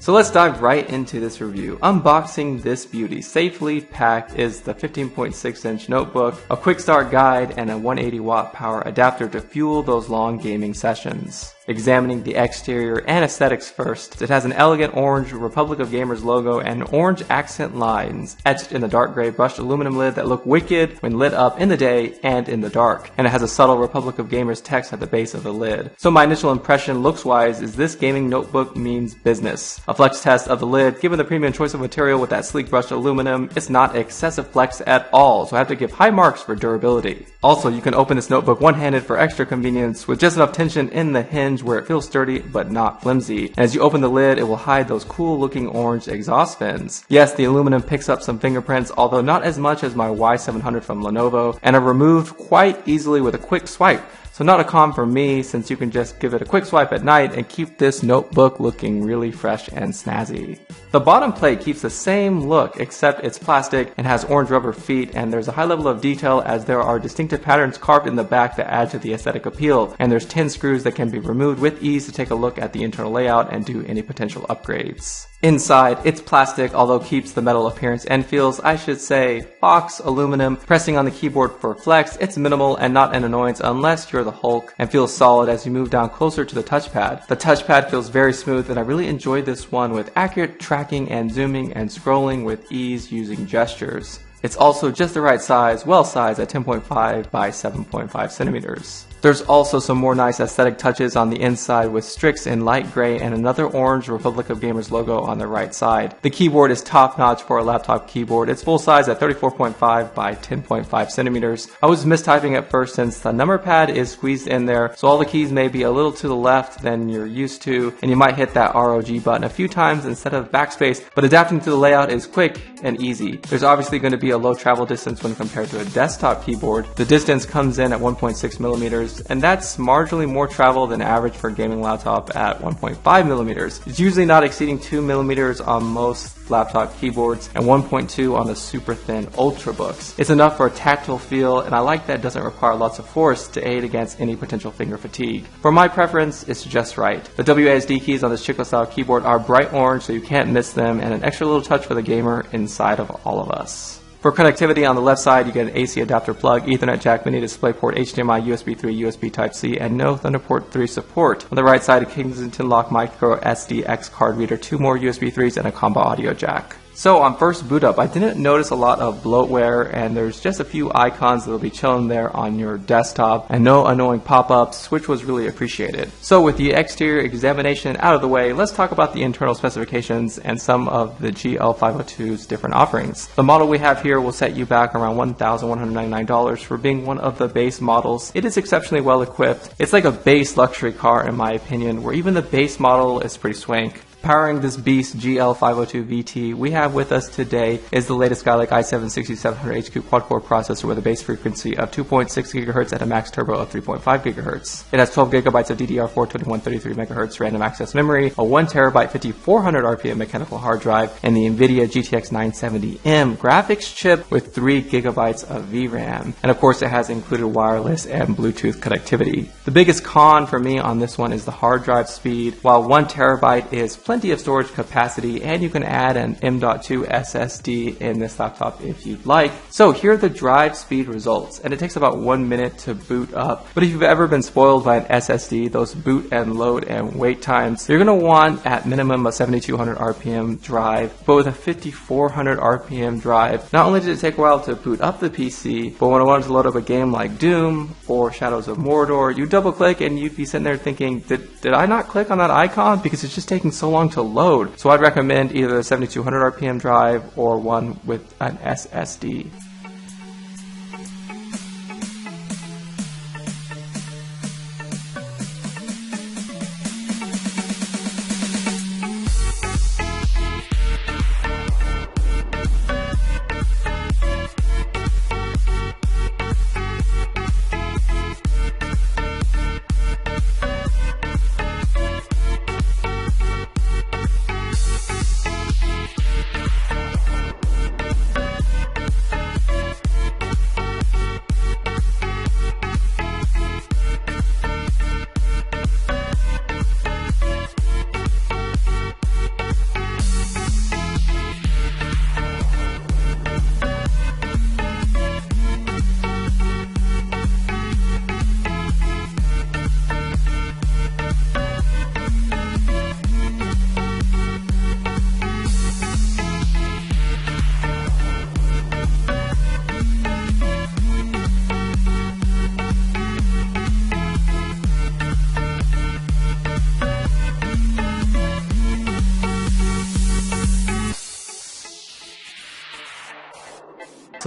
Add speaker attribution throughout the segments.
Speaker 1: So let's dive right into this review. Unboxing this beauty. Safely packed is the 15.6-inch notebook, a quick start guide, and a 180 watt power adapter to fuel those long gaming sessions. Examining the exterior and aesthetics first, it has an elegant orange Republic of Gamers logo and orange accent lines etched in the dark gray brushed aluminum lid that look wicked when lit up in the day and in the dark. And it has a subtle Republic of Gamers text at the base of the lid. So my initial impression looks-wise is this gaming notebook means business. A flex test of the lid, given the premium choice of material with that sleek brushed aluminum, it's not excessive flex at all, so I have to give high marks for durability. Also, you can open this notebook one-handed for extra convenience with just enough tension in the hinge where it feels sturdy but not flimsy. And as you open the lid, it will hide those cool looking orange exhaust fins. Yes, the aluminum picks up some fingerprints, although not as much as my Y700 from Lenovo, and are removed quite easily with a quick swipe. So not a con for me, since you can just give it a quick swipe at night and keep this notebook looking really fresh and snazzy. The bottom plate keeps the same look, except it's plastic and has orange rubber feet, and there's a high level of detail as there are distinctive patterns carved in the back that add to the aesthetic appeal, and there's 10 screws that can be removed with ease to take a look at the internal layout and do any potential upgrades. Inside, it's plastic, although keeps the metal appearance and feels, I should say, box aluminum. Pressing on the keyboard for flex, it's minimal and not an annoyance unless you're the Hulk, and feels solid as you move down closer to the touchpad. The touchpad feels very smooth, and I really enjoyed this one with accurate tracking and zooming and scrolling with ease using gestures. It's also just the right size, well sized at 10.5 by 7.5 centimeters. There's also some more nice aesthetic touches on the inside with Strix in light gray and another orange Republic of Gamers logo on the right side. The keyboard is top notch for a laptop keyboard. It's full size at 34.5 by 10.5 centimeters. I was mistyping at first since the number pad is squeezed in there, so all the keys may be a little to the left than you're used to, and you might hit that ROG button a few times instead of backspace, but adapting to the layout is quick and easy. There's obviously going to be a low travel distance when compared to a desktop keyboard. The distance comes in at 1.6 millimeters, and that's marginally more travel than average for a gaming laptop at 1.5 millimeters. It's usually not exceeding 2 millimeters on most laptop keyboards and 1.2 on the super thin Ultrabooks. It's enough for a tactile feel, and I like that it doesn't require lots of force to aid against any potential finger fatigue. For my preference, it's just right. The WASD keys on this chiclet style keyboard are bright orange, so you can't miss them, and an extra little touch for the gamer inside of all of us. For connectivity, on the left side, you get an AC adapter plug, Ethernet jack, mini Displayport, HDMI, USB 3, USB Type-C, and no Thunderport 3 support. On the right side, a Kensington Lock micro SDX card reader, 2 more USB 3s, and a combo audio jack. So on first boot up, I didn't notice a lot of bloatware, and there's just a few icons that'll be chilling there on your desktop, and no annoying pop-ups, which was really appreciated. So with the exterior examination out of the way, let's talk about the internal specifications and some of the GL502's different offerings. The model we have here will set you back around $1,199 for being one of the base models. It is exceptionally well equipped. It's like a base luxury car in my opinion, where even the base model is pretty swank. Powering this beast GL502 VT we have with us today is the latest Skylake i7-6700HQ quad-core processor with a base frequency of 2.6 GHz and a max turbo of 3.5 GHz. It has 12 GB of DDR4 2133 MHz random access memory, a 1 TB 5400 RPM mechanical hard drive, and the NVIDIA GTX 970M graphics chip with 3 GB of VRAM. And of course it has included wireless and Bluetooth connectivity. The biggest con for me on this one is the hard drive speed. While 1 TB is plenty of storage capacity, and you can add an M.2 SSD in this laptop if you'd like. So here are the drive speed results, and it takes about 1 minute to boot up. But if you've ever been spoiled by an SSD, those boot and load and wait times, you're going to want at minimum a 7200 RPM drive. But with a 5400 RPM drive, not only did it take a while to boot up the PC, but when I wanted to load up a game like Doom or Shadows of Mordor, you double click and you'd be sitting there thinking, did I not click on that icon? Because it's just taking so long to load. So I'd recommend either a 7200 RPM drive or one with an SSD.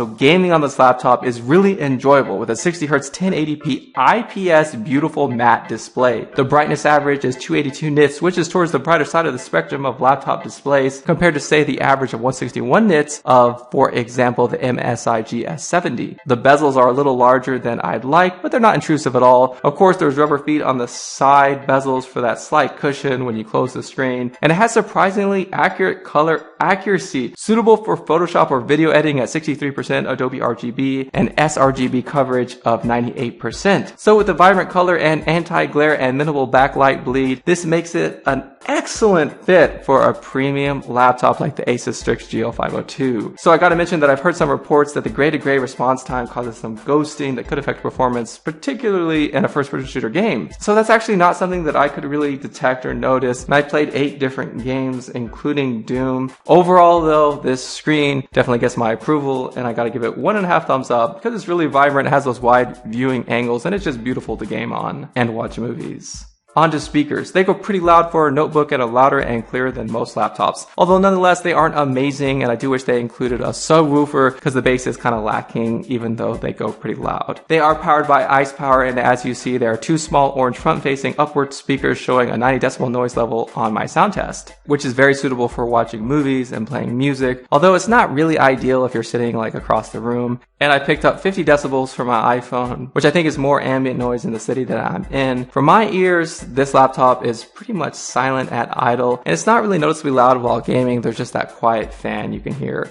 Speaker 1: so gaming on this laptop is really enjoyable with a 60Hz 1080p IPS beautiful matte display. The brightness average is 282 nits, which is towards the brighter side of the spectrum of laptop displays compared to, say, the average of 161 nits of, for example, the MSI GS70. The bezels are a little larger than I'd like, but they're not intrusive at all. Of course, there's rubber feet on the side bezels for that slight cushion when you close the screen, and it has surprisingly accurate color accuracy, suitable for Photoshop or video editing at 63% Adobe RGB and sRGB coverage of 98%. So with the vibrant color and anti-glare and minimal backlight bleed, this makes it an excellent fit for a premium laptop like the ASUS Strix GL502. So I gotta mention that I've heard some reports that the gray-to-gray response time causes some ghosting that could affect performance, particularly in a first-person shooter game. So that's actually not something that I could really detect or notice, and I played 8 different games, including Doom. Overall though, this screen definitely gets my approval, and I gotta give it 1.5 thumbs up because it's really vibrant, it has those wide viewing angles, and it's just beautiful to game on and watch movies. On to speakers. They go pretty loud for a notebook and are louder and clearer than most laptops. Although nonetheless, they aren't amazing, and I do wish they included a subwoofer because the bass is kind of lacking even though they go pretty loud. They are powered by ICE power, and as you see, there are 2 small orange front-facing upward speakers showing a 90 decibel noise level on my sound test, which is very suitable for watching movies and playing music, although it's not really ideal if you're sitting like across the room. And I picked up 50 decibels for my iPhone, which I think is more ambient noise in the city that I'm in. For my ears, this laptop is pretty much silent at idle, and it's not really noticeably loud while gaming. There's just that quiet fan you can hear.